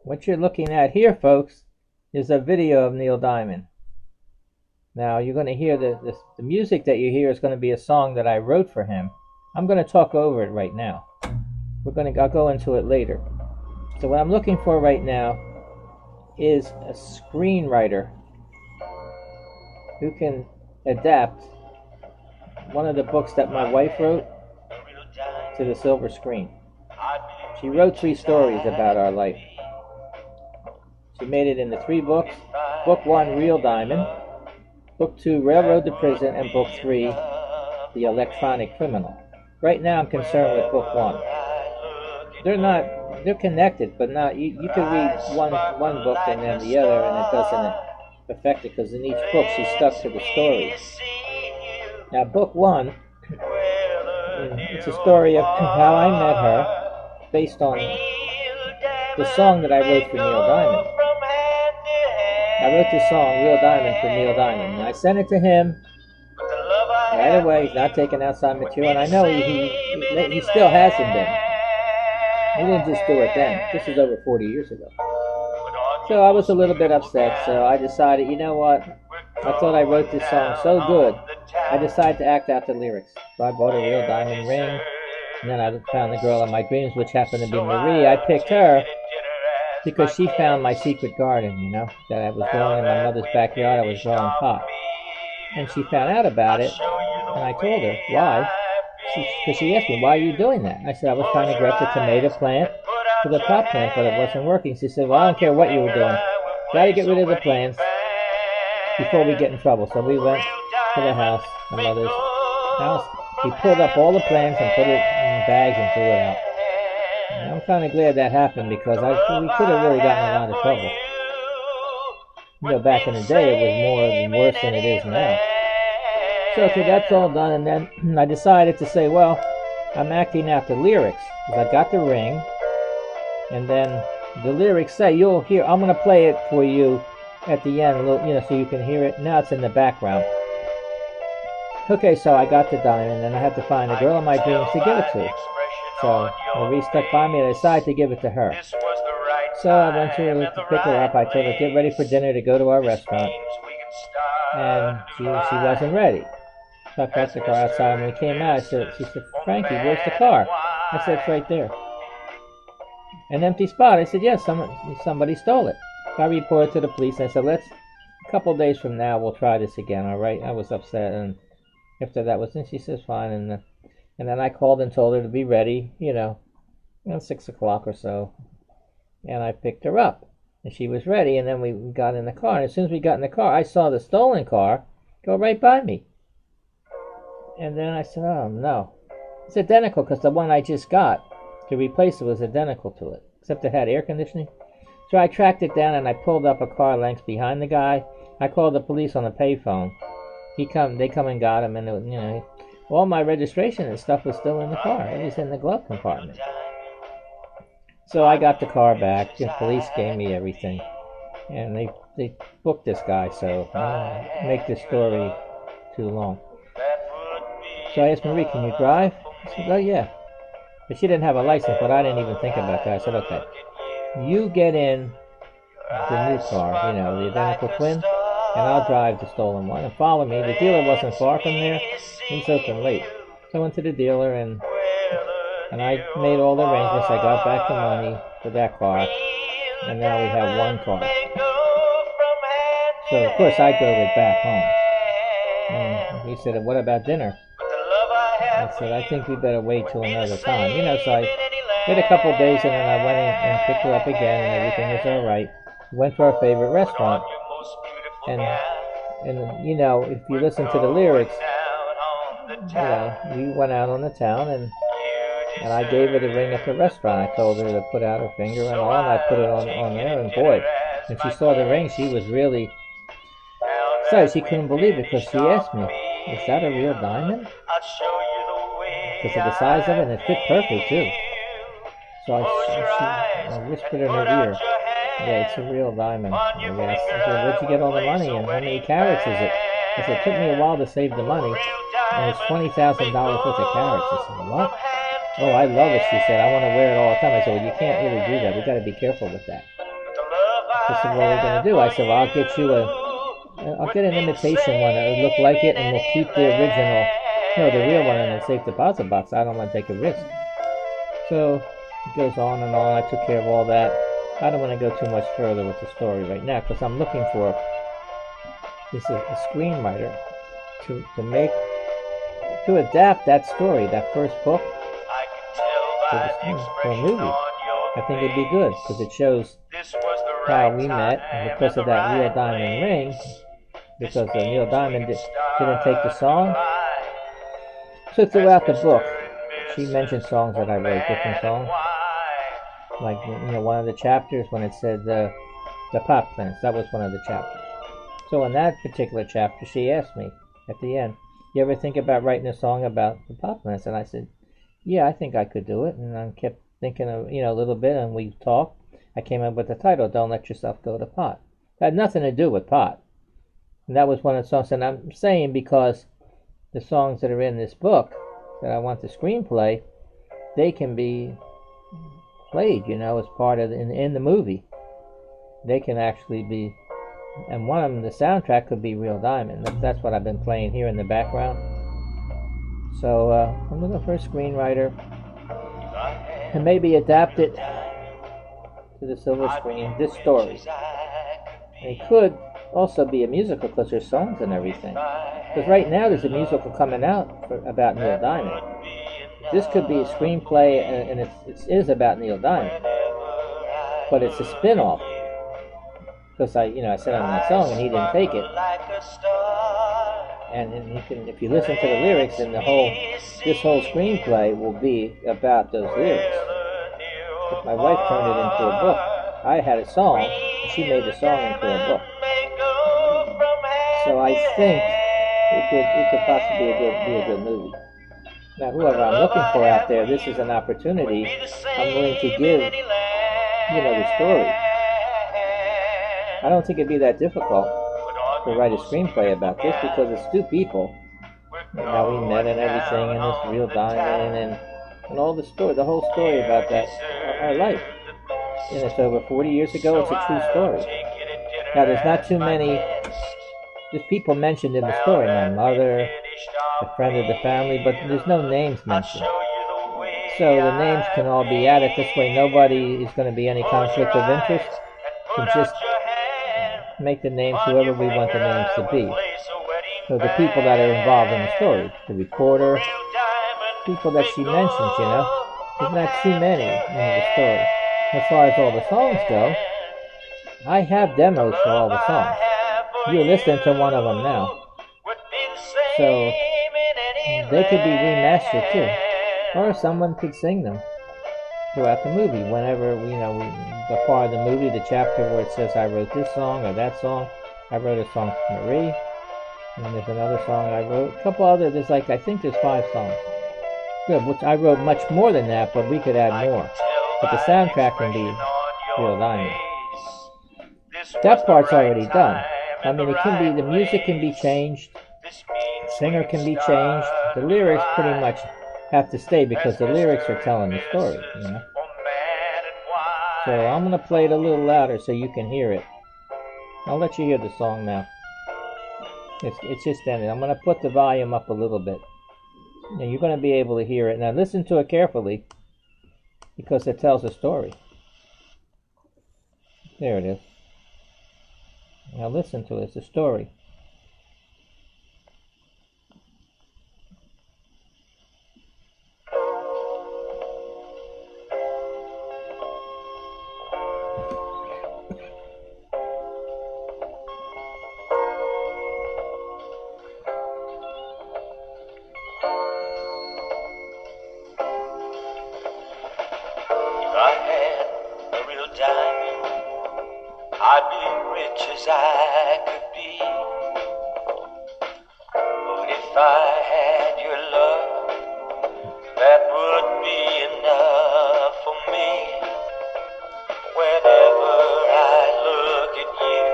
What you're looking at here, folks, is a video of Neil Diamond. Now, you're going to hear the music that you hear is going to be a song that I wrote for him. I'm going to talk over it right now. I'll go into it later. So what I'm looking for right now is a screenwriter who can adapt one of the books that my wife wrote to the silver screen. She wrote 3 stories about our life. She made it into 3 books. Book 1, Real Diamond. Book 2, Railroad to Prison. And Book 3, The Electronic Criminal. Right now I'm concerned with Book 1. They're connected, but not, you can read one book and then the other, and it doesn't affect it, because in each book she stuck to the story. Now, Book 1, it's a story of how I met her, based on the song that I wrote for Neil Diamond. I wrote this song, Real Diamond, for Neil Diamond, and I sent it to him right away. He's not taking outside material, and I know he still hasn't been. He didn't just do it then. This is over 40 years ago. So I was a little bit upset, so I decided, you know what? I thought I wrote this song so good, I decided to act out the lyrics. So I bought a real diamond ring, and then I found the girl of my dreams, which happened to be Marie. I picked her because she found my secret garden, you know, that I was growing in my mother's backyard. I was growing pot. And she found out about it, and I told her, why? Because she asked me, why are you doing that? I said, I was trying to grab the tomato plant to the pot plant, but it wasn't working. She said, well, I don't care what you were doing. Got to get rid of the plants before we get in trouble. So we went to the house, my mother's house. We pulled up all the plants and put it in bags and threw it out. And I'm kind of glad that happened, because we could have really gotten in a lot of trouble. You know, back in the day, it was more worse than it is now. So, okay, that's all done, and then I decided to say, well, I'm acting out the lyrics, because I got the ring, and then the lyrics say, you'll hear, I'm going to play it for you at the end, you know, so you can hear it. Now it's in the background. Okay, so I got the diamond, and I had to find the girl of my dreams to give it to. So Marie stuck by me, and I decided to give it to her. So I went to pick her up. I told her, get ready for dinner to go to our restaurant. And she wasn't ready. So I parked the car outside, and when we came out, she said, Frankie, where's the car? I said, it's right there. An empty spot. I said, yes, somebody stole it. So I reported to the police, and I said, a couple of days from now, we'll try this again, all right? I was upset, and after that was, and she says, fine, and then I called and told her to be ready, you know 6 o'clock or so, and I picked her up, and she was ready, and then we got in the car, and as soon as we got in the car, I saw the stolen car go right by me, and then I said, oh, no. It's identical, because the one I just got to replace it was identical to it, except it had air conditioning. So I tracked it down, and I pulled up a car length behind the guy. I called the police on the payphone. They come and got him, and it, all my registration and stuff was still in the car. It was in the glove compartment. So I got the car back. The police gave me everything, and they booked this guy. So I don't make this story too long. So I asked Marie, can you drive? She said, oh yeah. But she didn't have a license, but I didn't even think about that. I said, okay, you get in the new car, the identical twin, and I'll drive the stolen one, and follow me. The dealer wasn't far from there. He's open late. So I went to the dealer, and I made all the arrangements. I got back the money for that car, and now we have one car. So, of course, I drove it back home. And he said, what about dinner? I said, I think we better wait till another time. So I waited a couple of days, and then I went in and picked her up again, and everything was all right. We went to our favorite restaurant. And if you listen to the lyrics, we went out on the town, and I gave her the ring at the restaurant. I told her to put out her finger and all, and I put it on there, and boy, when she saw the ring, she was really excited. She couldn't believe it, because she asked me, is that a real diamond? Because of the size of it, and it fit perfectly, too. So I whispered in her ear, yeah, it's a real diamond. I guess. I said, where'd you get all the money, and how many carats is it? I said, it took me a while to save the money, and it's $20,000 worth of carats. I said, what? Oh, I love it, she said. I want to wear it all the time. I said, well, you can't really do that. We've got to be careful with that. He said, what are we going to do? I said, well, I'll get an imitation one that will look like it, and we'll keep the original, the real one in a safe deposit box. I don't want to take a risk. So it goes on and on. I took care of all that. I don't want to go too much further with the story right now because I'm looking for a screenwriter to adapt that story, that first book, for a movie. I think it'd be good because it shows how we met, and because of that Neil Diamond ring, because Neil Diamond didn't take the song. So throughout the book, she mentioned songs that I wrote, different songs. Like, one of the chapters when it said the pop plants, that was one of the chapters. So in that particular chapter, she asked me at the end, you ever think about writing a song about the pop plants? And I said, yeah, I think I could do it. And I kept thinking of, a little bit, and we talked. I came up with the title, Don't Let Yourself Go to Pot. It had nothing to do with pot. And that was one of the songs. And I'm saying because the songs that are in this book that I want the screenplay, they can be played, as part of in the movie. They can actually be, and one of them, the soundtrack could be Real Diamond. That's what I've been playing here in the background. So I'm looking for a screenwriter and maybe adapt it to the silver screen, this story. And it could also be a musical because there's songs and everything. Because right now there's a musical coming out about Neil Diamond. This could be a screenplay, and it is about Neil Diamond, but it's a spin-off. Because I said on that song, and he didn't take it. And you can, if you listen to the lyrics, then this whole screenplay will be about those lyrics. But my wife turned it into a book. I had a song, and she made the song into a book. So I think it could possibly be a good movie. Now, whoever I'm looking for out there, this is an opportunity. I'm willing to give, the story. I don't think it'd be that difficult to write a screenplay about this because it's two people, and how we met and everything, and this Real Diamond, and all the story, the whole story about that, our life. And it's over 40 years ago. It's a true story. Now, there's not too many. There's people mentioned in the story. My mother, a friend of the family, but there's no names mentioned. So the names can all be added. This way, nobody is going to be any conflict of interest. We can just make the names whoever we want the names to be. So the people that are involved in the story, the reporter, people that she mentions, there's not too many in the story. As far as all the songs go, I have demos for all the songs. You're listening to one of them now. So they could be remastered too. Or someone could sing them throughout the movie. Whenever, the part of the movie, the chapter where it says I wrote this song or that song. I wrote a song for Marie. And then there's another song I wrote. A couple other, I think there's 5 songs. Good, which I wrote much more than that, but we could add more. But the soundtrack can be Real Diamond. That part's already done. I mean, the music can be changed. The singer can be changed. The lyrics pretty much have to stay because the lyrics are telling the story, So I'm going to play it a little louder so you can hear it. I'll let you hear the song now. It's just ended. I'm going to put the volume up a little bit. And you're going to be able to hear it. Now listen to it carefully because it tells a story. There it is. Now listen to it. It's a story. I'd be rich as I could be. But if I had your love, that would be enough for me. Whenever I look at you,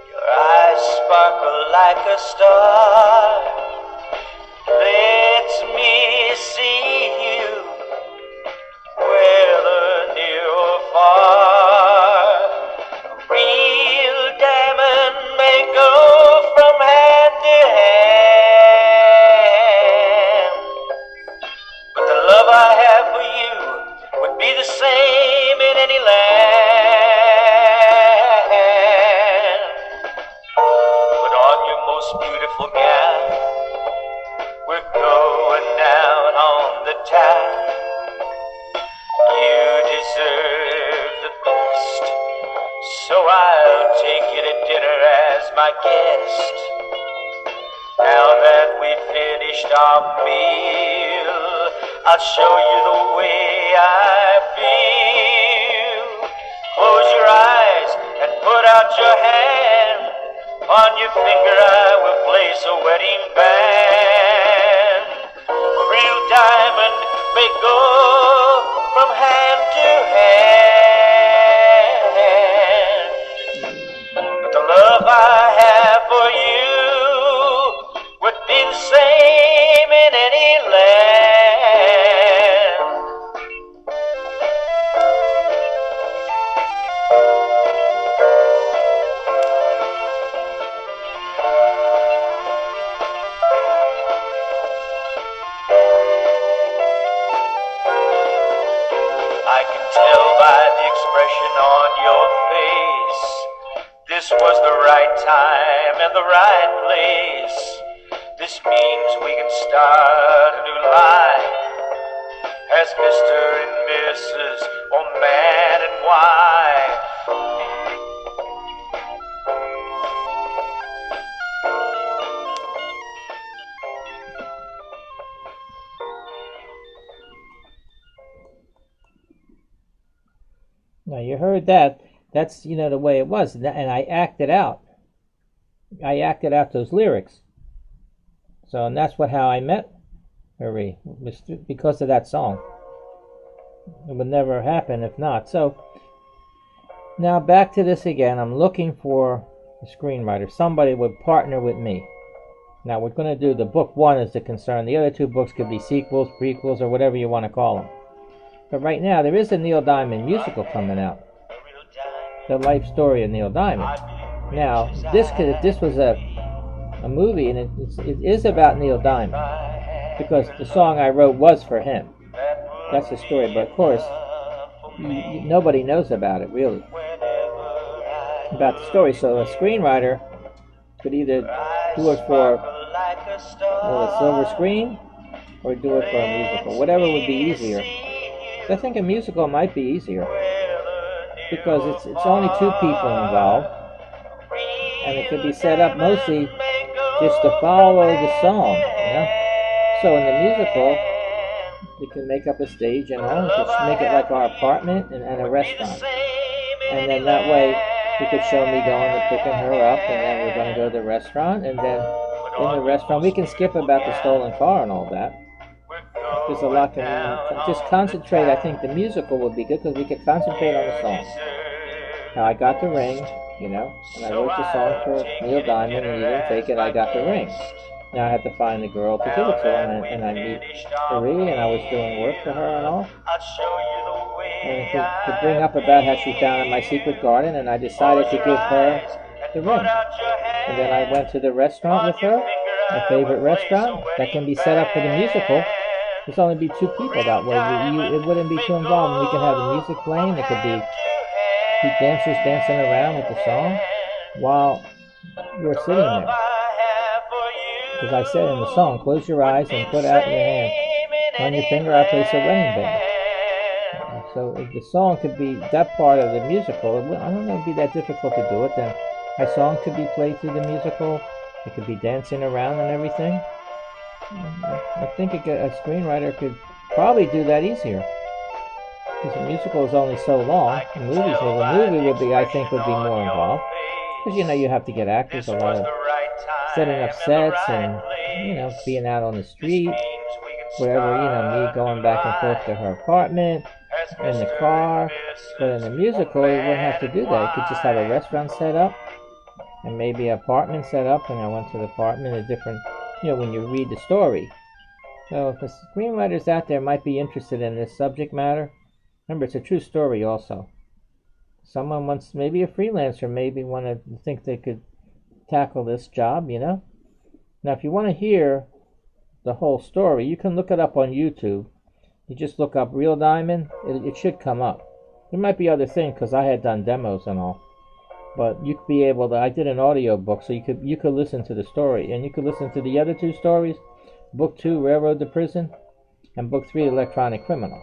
your eyes sparkle like a star. Lets me see you, whether near or far. best. So I'll take you to dinner as my guest. Now that we've finished our meal, I'll show you the way I feel. Close your eyes and put out your hand. On your finger I will place a wedding band. A real diamond may go from hand to hand, but the love I have for you would be the same in any land. I can tell by the expression on your face, this was the right time and the right place. This means we can start a new life as Mr. and Mrs. or man and wife. Now you heard that. That's, the way it was. And I acted out. I acted out those lyrics. So, and that's how I met Marie, because of that song. It would never happen if not. So, now back to this again. I'm looking for a screenwriter. Somebody would partner with me. Now we're going to do the book 1 is the concern. The other 2 books could be sequels, prequels, or whatever you want to call them. But right now, there is a Neil Diamond musical coming out. The life story of Neil Diamond. Now, if this was a movie, and it is about Neil Diamond, because the song I wrote was for him. That's the story, but of course, nobody knows about it, really, about the story. So a screenwriter could either do it for a silver screen, or do it for a musical, whatever would be easier. So I think a musical might be easier, because it's only 2 people involved, and it could be set up mostly just to follow the song, So in the musical, we can make up a stage, just make it like our apartment and a restaurant, and then that way we could show me going and picking her up, and then we're going to go to the restaurant, and then in the restaurant we can skip about the stolen car and all that. There's a lot to just concentrate. I think the musical would be good because we could concentrate on the song. Now I got the ring, and I wrote the song for Neil Diamond, and he didn't take it. I got the ring. Now I had to find the girl to give it to her, and I meet Marie, and I was doing work for her and all. And to bring up about how she found my secret garden, and I decided to give her the ring. And then I went to the restaurant with her, my favorite restaurant that can be set up for the musical. There's only be 2 people that way. It wouldn't be too involved. We can have the music playing. It could be dancers dancing around with the song while you're sitting there. Because I said in the song, close your eyes and put out your hand. On your finger I place a wedding band. So if the song could be that part of the musical, I don't know if it'd be that difficult to do it. Then my song could be played through the musical. It could be dancing around and everything. I think a screenwriter could probably do that easier, because the musical is only so long. The movie would be, I think, would be more involved, because you have to get actors, a lot of setting up sets, and being out on the street, wherever, me going back and forth to her apartment, in the car. But in the musical, you wouldn't have to do that. You could just have a restaurant set up, and maybe an apartment set up, and I went to the apartment, a different, when you read the story. So if the screenwriters out there might be interested in this subject matter, remember, it's a true story also. Someone wants, maybe a freelancer, maybe want to think they could tackle this job, Now, if you want to hear the whole story, you can look it up on YouTube. You just look up Real Diamond, it should come up. There might be other things, because I had done demos and all. But you could be able to, I did an audio book, so you could listen to the story, and you could listen to the other 2 stories, Book 2, Railroad to Prison, and Book 3, Electronic Criminal.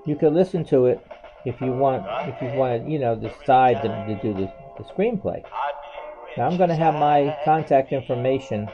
You could listen to it, if you want to, you know, decide to do the screenplay. Now I'm going to have my contact information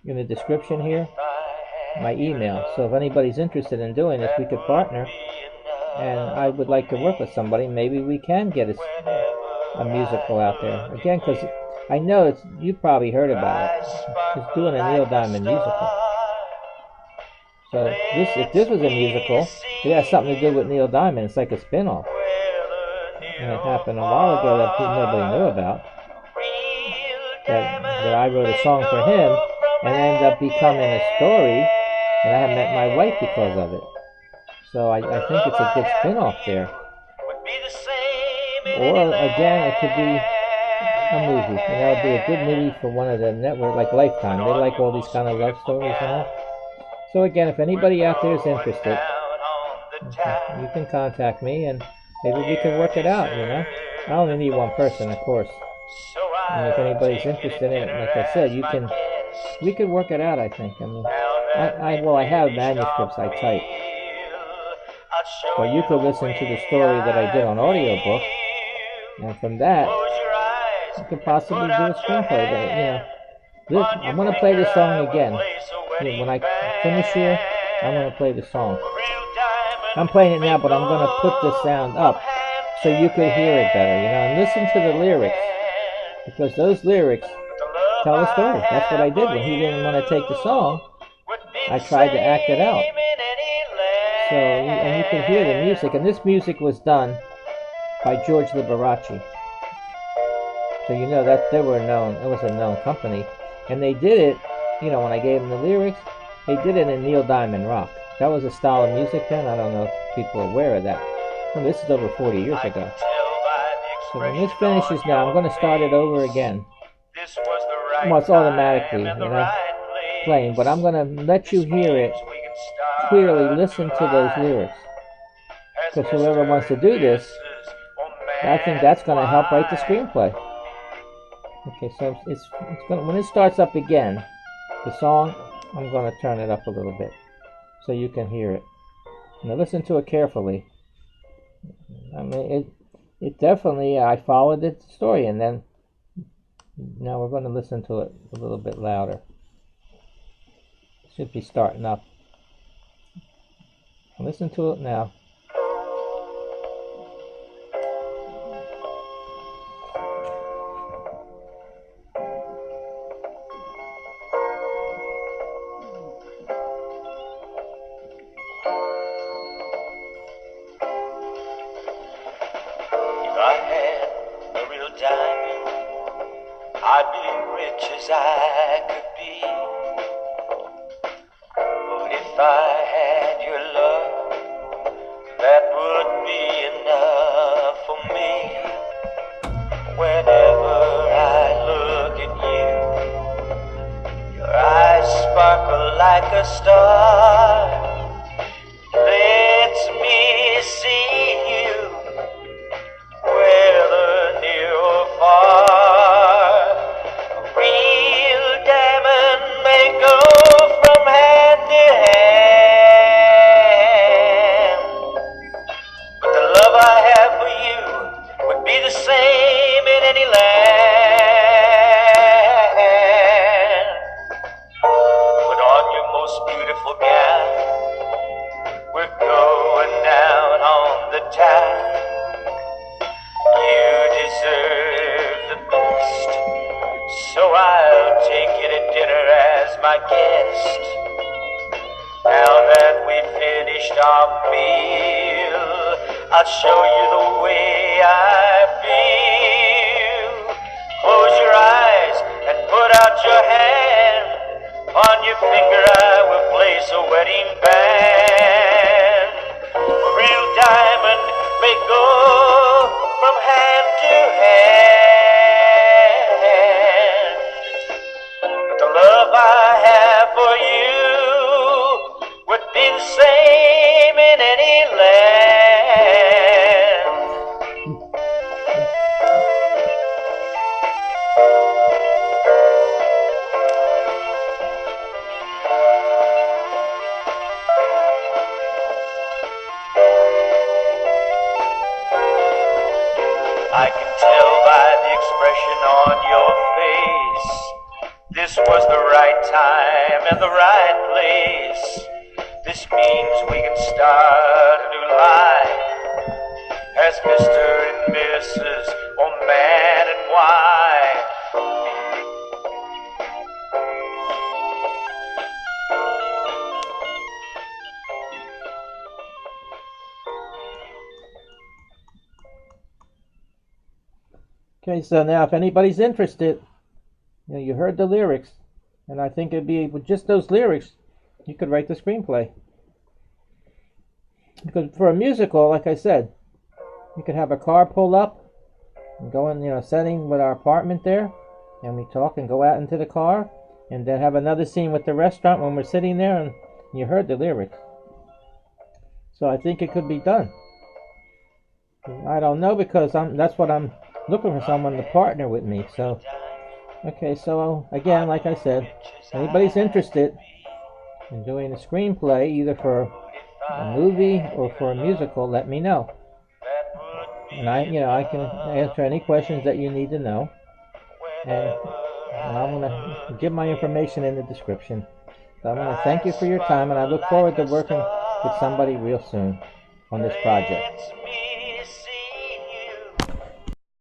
in the description here, my email. So if anybody's interested in doing this, we could partner. And I would like to work with somebody. Maybe we can get a musical out there again, because I know you probably heard about it. It's doing a Neil Diamond musical. So if this was a musical, it has something to do with Neil Diamond. It's like a spin-off. And it happened a while ago that nobody knew about. That I wrote a song for him, and it ended up becoming a story, and I have met my wife because of it. So I think it's a good spin-off there. Or again, it could be a movie. You know, it'd be a good movie for one of the network, like Lifetime. They like all these kind of love stories and all. So again, if anybody out there is interested, you can contact me, and maybe we can work it out. You know, I only need one person, of course. And if anybody's interested in it, like I said, we could work it out. I think. I mean, I have manuscripts I type, but you could listen to the story that I did on audiobook, and from that, you could possibly do a screenplay. But, you know, I'm going to play this song again. When I finish here, I'm going to play the song. I'm playing it now, but I'm going to put the sound up so you could hear it better, you know, and listen to the lyrics, because those lyrics tell a story. That's what I did when he didn't want to take the song. I tried to act it out. So, and you can hear the music, and this music was done by George Liberace. So you know that they were known. It was a known company, and they did it. You know, when I gave them the lyrics, they did it in Neil Diamond rock. That was a style of music then. I don't know if people are aware of that. Well, this is over 40 years ago. So when this finishes now, I'm going to start it over again. Well, it's automatically, you know, playing, but I'm going to let you hear it clearly. Listen to those lyrics, because whoever wants to do this, I think that's going to help write the screenplay. Okay, so it's going to, when it starts up again, the song, I'm going to turn it up a little bit so you can hear it. Now listen to it carefully. I mean, it definitely, I followed the story, and then now we're going to listen to it a little bit louder. It should be starting up. Listen to it now. I'd be rich as I could be, but if I had your love, that would be enough for me. Whenever I look at you, your eyes sparkle like a star. Lets me see you, whether near or far. Guest. Now that we've finished our meal, I'll show you the way I feel. Close your eyes and put out your hand. On your finger I will place a wedding band. A real diamond may go from hand to hand, but the love I have for you would be the same in any land. expression on your face. This was the right time and the right place. This means we can start a new life as Mr. and Mrs. or man and wife. Okay, so now if anybody's interested, you heard the lyrics, and I think it'd be with just those lyrics, you could write the screenplay. Because for a musical, like I said, you could have a car pull up and go in, setting with our apartment there, and we talk and go out into the car, and then have another scene with the restaurant when we're sitting there, and you heard the lyrics. So I think it could be done. I don't know, because that's what I'm looking for, someone to partner with me. So, okay, so again, like I said, if anybody's interested in doing a screenplay, either for a movie or for a musical, let me know. And I can answer any questions that you need to know. And I'm going to give my information in the description. So I'm going to thank you for your time, and I look forward to working with somebody real soon on this project.